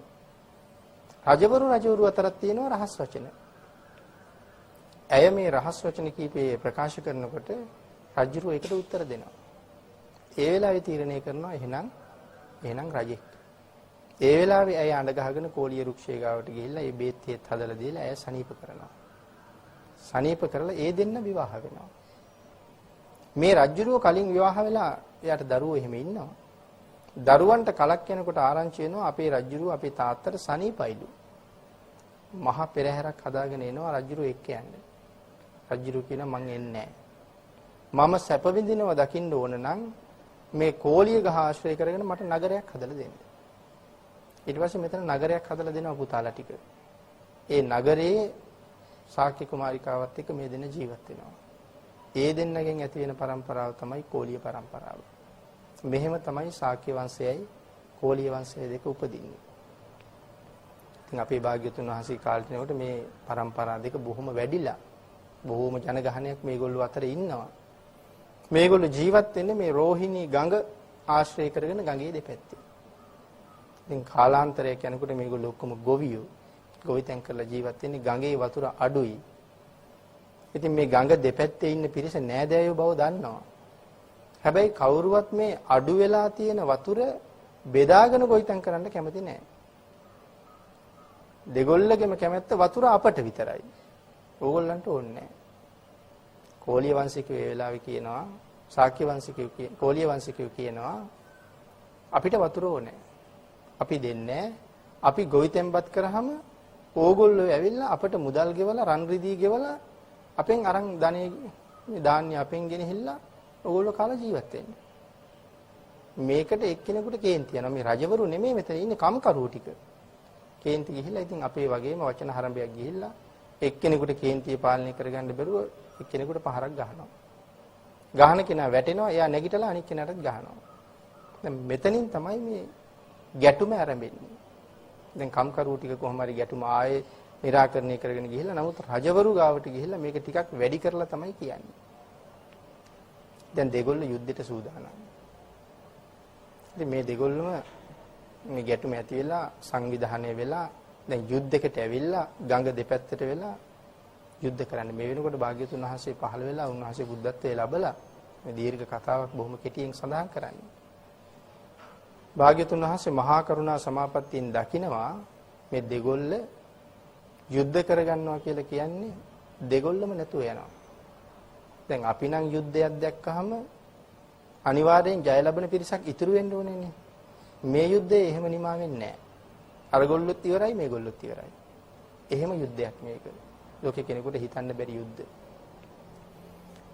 Speaker 1: රජවරු අතරක් තියෙනවා රහස් වචන. ඇය මේ රහස් වචන කීපේ ප්‍රකාශ කරනකොට රජුරු ඒකට උත්තර දෙනවා. ඒ වෙලාවේ තීරණය කරනවා එහෙනම් රජෙක්. ඒ වෙලාවේ ඇය අඬ ගහගෙන කෝලිය රුක්ෂය ගාවට ගිහිල්ලා ඒ බේත් හේත් හදලා දීලා ඇය සනීප කරනවා. සනීප කරලා ඒ දෙන්න විවාහ වෙනවා. මේ රජුරුව කලින් විවාහ වෙලා එයාට දරුවෝ එහෙම ඉන්නවා. දරුවන්ට කලක් යනකොට ආරංචි වෙනවා අපේ රජුරුව අපේ තාත්තට සනීපයිලු. මහා පෙරහැරක් හදාගෙන එනවා රජුරුව එක්ක යන්නේ. රජුරුව කියනවා මං එන්නේ නැහැ. මම සැප විඳිනවා දකින්න ඕන නම් මේ කෝලිය ගහ ආශ්‍රය කරගෙන මට නගරයක් හදලා දෙන්න. ඊට පස්සේ මෙතන නගරයක් හදලා දෙනවා පුතාලා ටික. ඒ නගරයේ ශාක්‍ය කුමාරිකාවත් එක්ක මේ දෙන්න ජීවත් වෙනවා. ඒ දෙන්නගෙන් ඇති වෙන પરම්පරාව තමයි කෝලිය પરම්පරාව. මෙහෙම තමයි ශාක්‍ය වංශයයි කෝලිය වංශය දෙක උපදින්නේ. ඉතින් අපේ භාග්‍යතුන් වහන්සේ කාලේ යනකොට මේ પરම්පරා දෙක බොහොම වැඩිලා බොහොම ජනගහනයක් මේගොල්ලෝ අතර ඉන්නවා. මේගොල්ලෝ ජීවත් වෙන්නේ මේ රෝහිණී ගඟ ආශ්‍රය කරගෙන ගඟේ දෙපැත්තේ. ඉතින් කාලාන්තරයක් යනකොට මේගොල්ලෝ ඔක්කොම ගොවියෝ. ගොවිතැන් කරලා ජීවත් වෙන්නේ ගඟේ වතුර අඩුයි. ඉතින් මේ ගඟ දෙපැත්තේ ඉන්න පිරිස නෑදෑයෝ බව දන්නවා. හැබැයි කවුරුවත් මේ අඩු වෙලා තියෙන වතුර බෙදාගෙන ගොවිතැන් කරන්න කැමති නෑ. දෙගොල්ලගෙම කැමැත්ත වතුර අපට විතරයි. ඕගොල්ලන්ට ඕනේ නෑ. කෝලිය වංශිකයෝ ඒ වෙලාවේ කියනවා ශාක්‍ය වංශිකයෝ කෝලිය වංශිකයෝ කියනවා අපිට වතුර ඕනේ. අපි දෙන්නේ අපි ගොවිතැන්පත් කරාම ඕගොල්ලෝ ඇවිල්ලා අපට මුදල් ගෙවලා රන් රිදී ගෙවලා අපෙන් අරන් ධාන්‍ය අපෙන් ගෙනහිල්ලා ඕගොල්ලෝ කාලා ජීවත් වෙන්නේ. මේකට එක්කෙනෙකුට කේන්ති යනවා. මේ රජවරු නෙමෙයි මෙතන ඉන්නේ කම්කරුවෝ ටික. කේන්ති ගිහිල්ලා ඉතින් අපේ වගේම වචන හරඹයක් ගිහිල්ලා එක්කෙනෙකුට කේන්තිය පාලනය කරගන්න බැරුව එක්කෙනෙකුට පහරක් ගහනවා. ගහන කෙනා වැටෙනවා. එයා නැගිටලා අනිත් කෙනාටත් ගහනවා. දැන් මෙතනින් තමයි මේ ගැටුම ආරම්භෙන්නේ. දැන් කම්කරුවෝ ටික කොහොම හරි ගැටුම ආයේ निराකරණය කරගෙන ගිහිල්ලා නමුත් රජවරු ගාවට ගිහිල්ලා මේක ටිකක් වැඩි කරලා තමයි කියන්නේ. දැන් දෙගොල්ලෝ යුද්ධයට සූදානම්. ඉතින් මේ දෙගොල්ලම මේ ගැටුම ඇති වෙලා සංවිධානය වෙලා දැන් යුද්ධයකට ඇවිල්ලා ගඟ දෙපැත්තට වෙලා යුද්ධ කරන්න. මේ වෙනකොට භාග්‍යතුන් වහන්සේ පහළ වෙලා උන්වහන්සේ බුද්ධත්වයේ ලැබලා මේ දීර්ඝ කතාවක් බොහොම කෙටියෙන් සඳහන් කරන්නේ. භාග්‍යතුන් වහන්සේ මහා කරුණා සමාපත්තියෙන් දකිනවා මේ දෙගොල්ල යුද්ධ කරගන්නවා කියලා කියන්නේ දෙගොල්ලම නැතුව යනවා. දැන් අපි නම් යුද්ධයක් දැක්කහම අනිවාර්යෙන් ජය ලැබෙන පිරිසක් ඉතුරු වෙන්න ඕනේනේ. මේ යුද්ධේ එහෙම නිමා වෙන්නේ නැහැ. අරගොල්ලොත් ඉවරයි මේගොල්ලොත් ඉවරයි. එහෙම යුද්ධයක් මේක. ලෝකේ කෙනෙකුට හිතන්න බැරි යුද්ධ.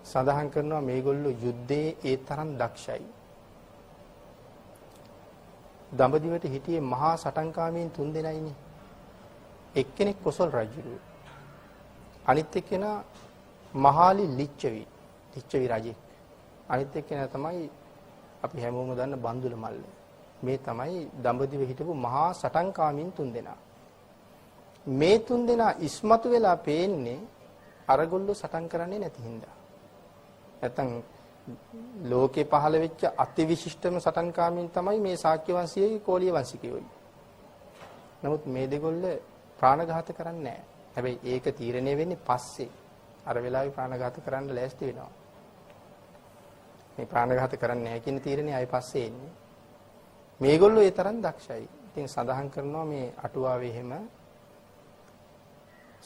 Speaker 1: සඳහන් කරනවා මේගොල්ලෝ යුද්ධයේ ඒ තරම් දක්ෂයි. දඹදිවට හිටියේ මහා සටන්කාමීන් 3 දෙනයිනේ. එක්කෙනෙක් කොසල් රජුරුව. අනිත් එක්කෙනා මහාලි ලිච්ඡවි රජෙක්. අනිත් එක්කෙනා තමයි අපි හැමෝම දන්න බන්දුල මල්ල. මේ තමයි දඹදිව හිටපු මහා සටන්කාමීන් 3 දෙනා. මේ 3 දෙනා ඉස්මතු වෙලා පේන්නේ අරගොල්ලෝ සටන් කරන්නේ නැති හින්දා. නැත්තම් ලෝකේ පහළ වෙච්ච අතිවිශිෂ්ටම සටන්කාමීන් තමයි මේ ශාක්‍ය වංශයේ කෝලිය වංශිකයෝයි. නමුත් මේ දෙගොල්ල ප්‍රාණඝාත කරන්නේ නැහැ. හැබැයි ඒක තීරණය වෙන්නේ පස්සේ. අර වෙලාවේ ප්‍රාණඝාත කරන්න ලෑස්ති වෙනවා. මේ ප්‍රාණඝාත කරන්නේ නැහැ කියන තීරණය ආයි පස්සේ එන්නේ. මේගොල්ලෝ ඒ තරම් දක්ෂයි. ඉතින් සඳහන් කරනවා මේ අටුවාවේ එහෙම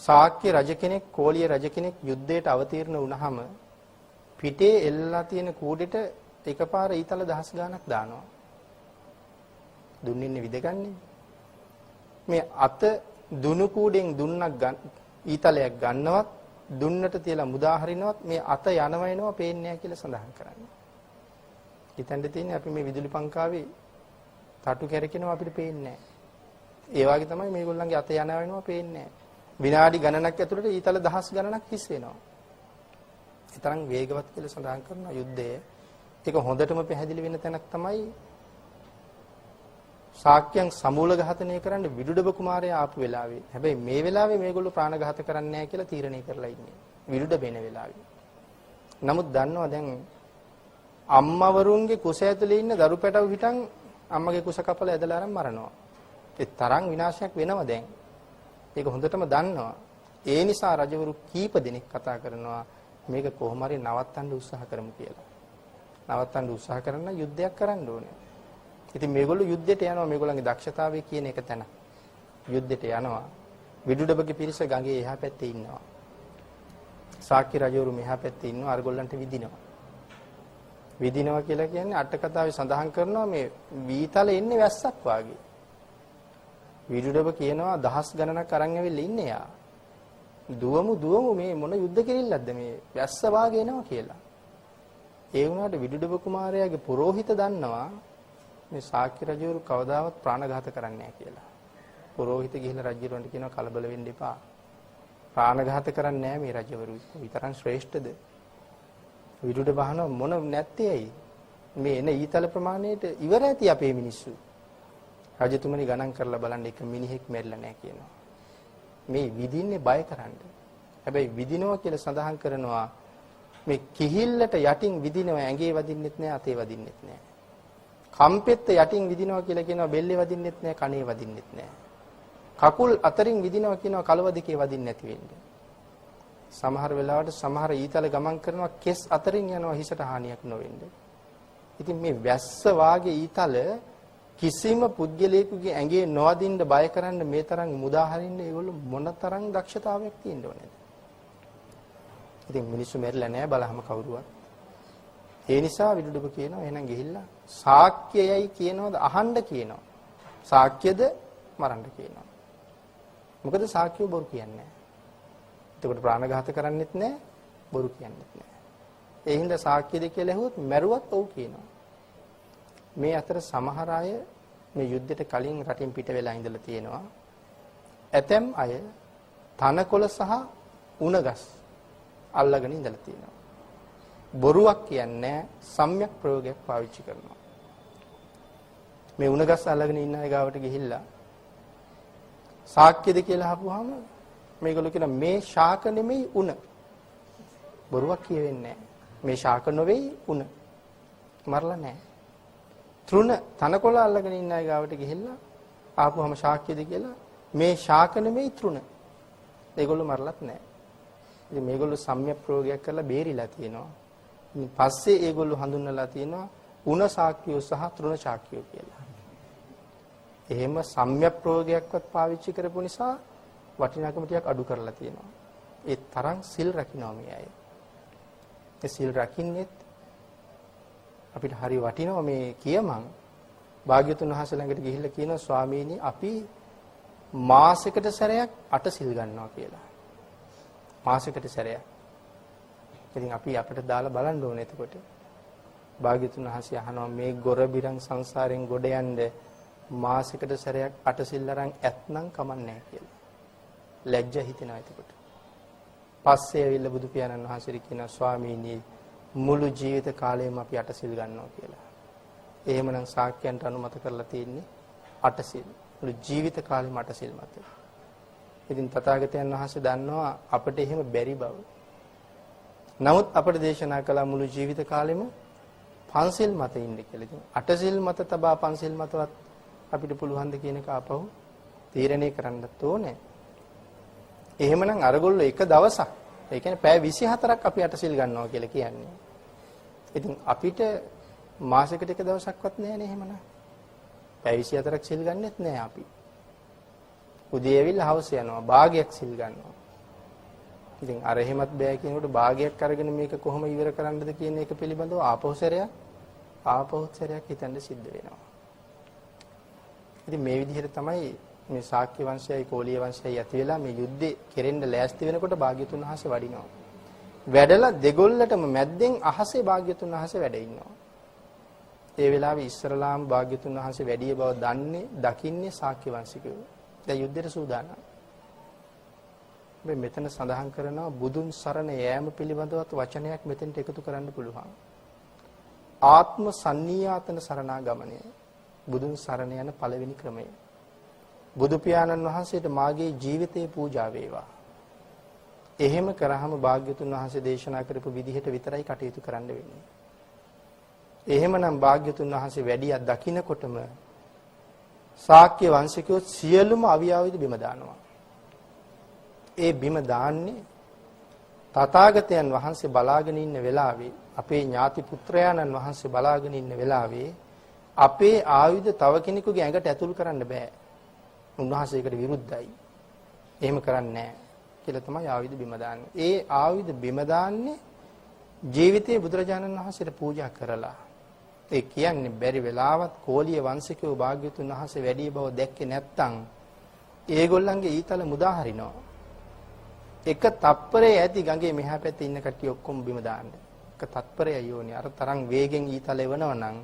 Speaker 1: ශාක්‍ය රජ කෙනෙක් කෝලිය රජ කෙනෙක් යුද්ධයට අවතීර්ණ වුණාම පිටේ එල්ලලා තියෙන කූඩෙට එකපාර ඊතල දහස් ගාණක් දානවා. දුන්නින්නේ විදගන්නේ. මේ අත දුනු කූඩෙන් දුන්නක් ඊතලයක් ගන්නවත් දුන්නට තියලා මුදා හරිනවත් මේ අත යනවා පේන්නේ නැහැ කියලා සඳහන් කරන්නේ. හිතන්න තියෙන්නේ අපි මේ විදුලි පංකාවේ තටු කැරකෙනවා අපිට පේන්නේ නැහැ. ඒ වගේ තමයි මේගොල්ලන්ගේ අත යනවා වෙනවා පේන්නේ. විනාඩි ගණනක් ඇතුළත ඊතල දහස් ගණනක් හිස් වෙනවා. ඒ තරම් වේගවත් කියලා සඳහන් කරන යුද්ධය. ඒක හොඳටම පැහැදිලි වෙන තැනක් තමයි ශාක්‍යයන් සමූල ඝාතනය කරන්න විදුඩබ කුමාරයා ආපු වෙලාවේ. හැබැයි මේ වෙලාවේ මේගොල්ලෝ ප්‍රාණඝාත කරන්නේ නැහැ කියලා තීරණය කරලා ඉන්නේ. විදුඩබ වෙන වෙලාවේ. නමුත් දන්නවා දැන් අම්මවරුන්ගේ කුස ඇතුලේ ඉන්න දරු පැටව හිටන් අම්මගේ කුස කපලා ඇදලා අරන් මරනවා. ඒ තරම් විනාශයක් වෙනවා දැන්. ඒක හොඳටම දන්නවා. ඒ නිසා රජවරු කීප දෙනෙක් කතා කරනවා මේක කොහොම හරි නවත්තන්න උත්සාහ කරමු කියලා. නවත්තන්න උත්සාහ කරන යුද්ධයක් කරන්න ඕනේ. ඉතින් මේගොල්ලෝ යුද්ධයට යනවා මේගොල්ලන්ගේ දක්ෂතාවය කියන එක තැන. යුද්ධයට යනවා. විදුඩබගේ පිරිස ගඟේ එහා පැත්තේ ඉන්නවා. ශාක්‍ය රජවරු මෙහා පැත්තේ ඉන්නවා අරගොල්ලන්ට විදිනවා. විදිනවා කියලා කියන්නේ අට කතාවේ සඳහන් කරනවා මේ වීතල එන්නේ වැස්සක් වාගේ. විදුඩබ කියනවා දහස් ගණනක් අරන් ඇවිල්ලා ඉන්නේ යා. දුවමු මේ මොන යුද්ධ කිරිල්ලක්ද මේ වැස්ස වාගේ එනවා කියලා. ඒ වුණාට විදුඩබ කුමාරයාගේ පුරෝහිත දන්නවා මේ ශාක්‍ය රජවරු කවදාවත් ප්‍රාණඝාත කරන්නේ නැහැ කියලා. පුරෝහිත ගිහිල්ලා රජුරවන්ට කියනවා කලබල වෙන්න එපා. ප්‍රාණඝාත කරන්නේ නැහැ මේ රජවරු. විතරක් ශ්‍රේෂ්ඨද? විදුඩ බහන මොන නැත්තේ ඇයි? මේ එන ඊතල ප්‍රමාණයට ඉවර ඇති අපේ මිනිස්සු. රජතුමනි ගණන් කරලා බලන්න එක මිනිහෙක් මැරිලා නැහැ කියනවා. මේ විදින්නේ බය කරන්න. හැබැයි විදිනවා කියලා සඳහන් කරනවා මේ කිහිල්ලට යටින් විදිනවා ඇඟේ වදින්නෙත් නැහැ අතේ වදින්නෙත් නැහැ. කම්පෙත්ත යටින් විදිනවා කියලා කියනවා බෙල්ලේ වදින්නෙත් නැහැ කනේ වදින්නෙත් නැහැ. කකුල් අතරින් විදිනවා කියනවා කලව දෙකේ වදින්න නැති වෙන්නේ. සමහර වෙලාවට සමහර ඊතල ගමන් කරනවා කෙස් අතරින් යනවා හිසට හානියක් නොවෙන්න. ඉතින් මේ වැස්ස වාගේ ඊතල කිසිම පුද්ගලයෙකුගේ ඇඟේ නොවදින්න බය කරන්න මේ තරම් මුදා හරින්න ඒගොල්ලෝ මොන තරම් දක්ෂතාවයක් තියෙන්න ඕනේද? ඉතින් මිනිස්සු මැරිලා නැහැ බලහම කවුරුවත්. ඒ නිසා විදුඩබ කියනවා එහෙනම් ගිහිල්ලා ශාක්‍යයයි කියනවද අහන්න කියනවා. ශාක්‍යද මරන්න කියනවා. මොකද ශාක්‍යව බොරු කියන්නේ නැහැ. එතකොට ප්‍රාණඝාත කරන්නෙත් නැහැ බොරු කියන්නෙත් නැහැ. ඒ හින්දා ශාක්‍යද කියලා ඇහුවොත් මැරුවත් ඔව් කියනවා. මේ අතර සමහර අය මේ යුද්ධයට කලින් රටින් පිට වෙලා ඉඳලා තියෙනවා. ඇතැම් අය තනකොළ සහ උණගස් අල්ලගෙන ඉඳලා තියෙනවා. බොරුවක් කියන්නේ සම්‍යක් ප්‍රයෝගයක් පාවිච්චි කරනවා. මේ උණගස් අල්ලගෙන ඉන්න අය ගාවට ගිහිල්ලා ශාක්‍යද කියලා අහපුවාම මේගොල්ලෝ කියන මේ ශාක නෙමෙයි උණ. බොරුවක් කියවෙන්නේ නැහැ. මේ ශාක නොවේයි උණ. මරලා නැහැ. තෘණ තනකොළ අල්ලගෙන ඉන්න අය ගාවට ගිහිල්ලා ආපුවම ශාක්‍යද කියලා මේ ශාක නෙමෙයි තෘණ. ඒගොල්ලෝ මරලත් නැහැ. ඉතින් මේගොල්ලෝ සම්‍යක් ප්‍රයෝගයක් කරලා බේරිලා තියෙනවා. පස්සේ ඒගොල්ලෝ හඳුන්වලා තියෙනවා උණ ශාක්‍යෝ සහ තෘණ ශාක්‍යෝ කියලා. එහෙම සම්‍යක් ප්‍රයෝගයක්වත් පාවිච්චි කරපු නිසා වටිනාකම ටිකක් අඩු කරලා තියෙනවා. ඒ තරම් සිල් රකින්නවා මේ අය. ඒ සිල් රකින්නෙත් අපිට හරි වටිනවා මේ කියමන් භාග්‍යතුන් වහන්සේ ළඟට ගිහිල්ලා කියනවා ස්වාමීනි අපි මාසෙකට සැරයක් 8 සිල් ගන්නවා කියලා. මාසෙකට සැරයක්. ඉතින් අපි අපිට දාලා බලන්න ඕනේ එතකොට. භාග්‍යතුන් වහන්සේ අහනවා මේ ගොරබිරන් සංසාරයෙන් ගොඩ යන්න මාසෙකට සැරයක් 8 සිල් අරන් ඇත්නම් කමන්නේ නැහැ කියලා. ලැජ්ජ හිතෙනවා එතකොට. පස්සේ ඇවිල්ලා බුදු පියාණන් වහන්සේට කියනවා ස්වාමීනි මුළු ජීවිත කාලයම අපි 8 සිල් ගන්නවා කියලා. එහෙමනම් ශාක්‍යයන්ට අනුමත කරලා තියෙන්නේ 8 සිල්. මුළු ජීවිත කාලෙම 8 සිල් මත. ඉතින් තථාගතයන් වහන්සේ දන්නවා අපිට එහෙම බැරි බව. නමුත් අපිට දේශනා කළා මුළු ජීවිත කාලෙම පන්සිල් මත ඉන්න කියලා. ඉතින් 8 සිල් මත තබා පන්සිල් මතවත් අපිට පුළුවන් ද කියන එක ආපහු තීරණය කරන්නත් ඕනේ. එහෙමනම් අරගොල්ලෝ එක දවසක් ඒ කියන්නේ පැය 24ක් අපි 8 සිල් ගන්නවා කියලා කියන්නේ. ඉතින් අපිට මාසෙකට එක දවසක්වත් නැහැ නේ එහෙමනම්. පැය 24ක් සිල් ගන්නෙත් නැහැ අපි. උදේ ඇවිල්ලා හවස යනවා භාගයක් සිල් ගන්නවා. ඉතින් අර එහෙමත් බෑ කියනකොට භාගයක් අරගෙන මේක කොහොම ඉවර කරන්නද කියන එක පිළිබඳව ආපහු සැරයක් හිතන්න සිද්ධ වෙනවා. ඉතින් මේ විදිහට තමයි මේ ශාක්‍ය වංශයයි කෝලිය වංශයයි ඇති වෙලා මේ යුද්ධේ කෙරෙන්න ලෑස්ති වෙනකොට භාග්‍යතුන් වහන්සේ වඩිනවා. වැඩලා දෙගොල්ලටම මැද්දෙන් අහසේ භාග්‍යතුන් වහන්සේ වැඩ ඉන්නවා. ඒ වෙලාවේ ඉස්සරලාම භාග්‍යතුන් වහන්සේ වැඩිය බව දකින්නේ ශාක්‍ය වංශිකයෝ. දැන් යුද්ධයට සූදානම්. මේ මෙතන සඳහන් කරනවා බුදුන් සරණ යෑම පිළිබඳවත් වචනයක් මෙතෙන්ට එකතු කරන්න පුළුවන්. ආත්ම සන්නියාතන සරණාගමනය. බුදුන් සරණ යන පළවෙනි ක්‍රමය. බුදු පියාණන් වහන්සේට මාගේ ජීවිතේ පූජා වේවා. එහෙම කරාම භාග්‍යතුන් වහන්සේ දේශනා කරපු විදිහට විතරයි කටයුතු කරන්න වෙන්නේ. එහෙමනම් භාග්‍යතුන් වහන්සේ වැඩියක් දකින්නකොටම ශාක්‍ය වංශිකයෝ සියලුම අවියාවිද බිම දානවා. ඒ බිම දාන්නේ තථාගතයන් වහන්සේ බලාගෙන ඉන්න වෙලාවේ අපේ ඥාති පුත්‍රයාණන් වහන්සේ බලාගෙන ඉන්න වෙලාවේ අපේ ආයුධ තව කෙනෙකුගේ ඇඟට ඇතුල් කරන්න බෑ. උන්වහන්සේකට විරුද්ධයි. එහෙම කරන්නේ නැහැ කියලා තමයි ආයුධ බිම දාන්නේ. ඒ ආයුධ බිම දාන්නේ ජීවිතයේ බුදුරජාණන් වහන්සේට පූජා කරලා. ඒ කියන්නේ බැරි වෙලාවත් කෝලිය වංශිකයෝ භාග්‍යතුන් වහන්සේ වැඩි බව දැක්කේ නැත්නම් ඒගොල්ලන්ගේ ඊතල මුදා හරිනවා. එක තප්පරේ ඇති ගඟේ මෙහා පැත්තේ ඉන්න කට්ටිය ඔක්කොම බිම දාන්න. එක තත්පරයයි ඕනේ. අර තරම් වේගෙන් ඊතල එවනවා නම්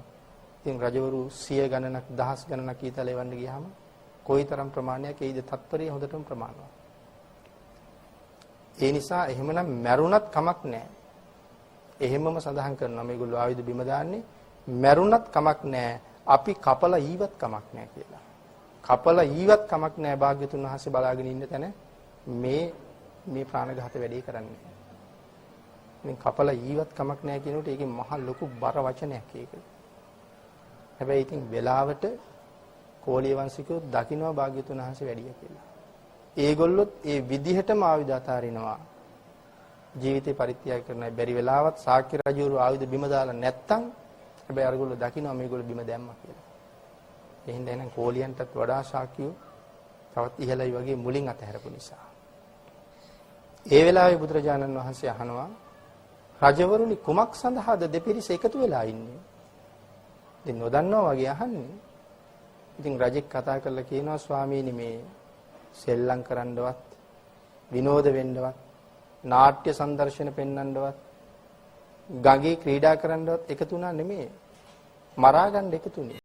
Speaker 1: ඉතින් රජවරු 100 ගණනක් 1000 ගණනක් ඊතල එවන්න ගියාම කොයිතරම් ප්‍රමාණයක් ඒයිද තත්පරේ හොඳටම ප්‍රමාණවත්. ඒ නිසා එහෙමනම් මැරුණත් කමක් නැහැ. එහෙමම සඳහන් කරනවා මේගොල්ලෝ ආයුධ බිම දාන්නේ මැරුණත් කමක් නැහැ. අපි කපලා ඊවත් කමක් නැහැ කියලා. කපලා ඊවත් කමක් නැහැ භාග්‍යතුන් වහන්සේ බලාගෙන ඉන්න තැන මේ ප්‍රාණඝාත වැඩේ කරන්නේ. මේ කපලා ඊවත් කමක් නැහැ කියනකොට ඒකේ මහ ලොකු බර වචනයක් ඒක. හැබැයි ඉතින් වෙලාවට කෝලිය වංශිකයෝ දකින්නවා භාග්‍යතුන් වහන්සේ වැඩිය කියලා. ඒගොල්ලොත් ඒ විදිහටම ආයුධ අතාරිනවා. ජීවිතේ පරිත්‍යාග කරනවා. බැරි වෙලාවත් ශාක්‍ය රජුරු ආයුධ බිම දාලා නැත්තම් හැබැයි අරගොල්ලෝ දකින්නවා මේගොල්ලෝ බිම දැම්මා කියලා. එහෙනම් එහෙනම් කෝලියන්ටත් වඩා ශාක්‍යෝ තවත් ඉහළයි වගේ මුලින් අතහැරපු නිසා. ඒ වෙලාවේ බුදුරජාණන් වහන්සේ අහනවා රජවරුනි කුමක් සඳහාද දෙපිරිස එකතු වෙලා ඉන්නේ? ඉතින් නොදන්නවා වගේ අහන්නේ. ඉතින් රජෙක් කතා කරලා කියනවා ස්වාමීනි මේ සෙල්ලම් කරන්නවත් විනෝද වෙන්නවත් නාට්‍ය සංදර්ශන පෙන්වන්නවත් ගඟේ ක්‍රීඩා කරන්නවත් එකතු වුණා නෙමෙයි මරා ගන්න එකතුනේ.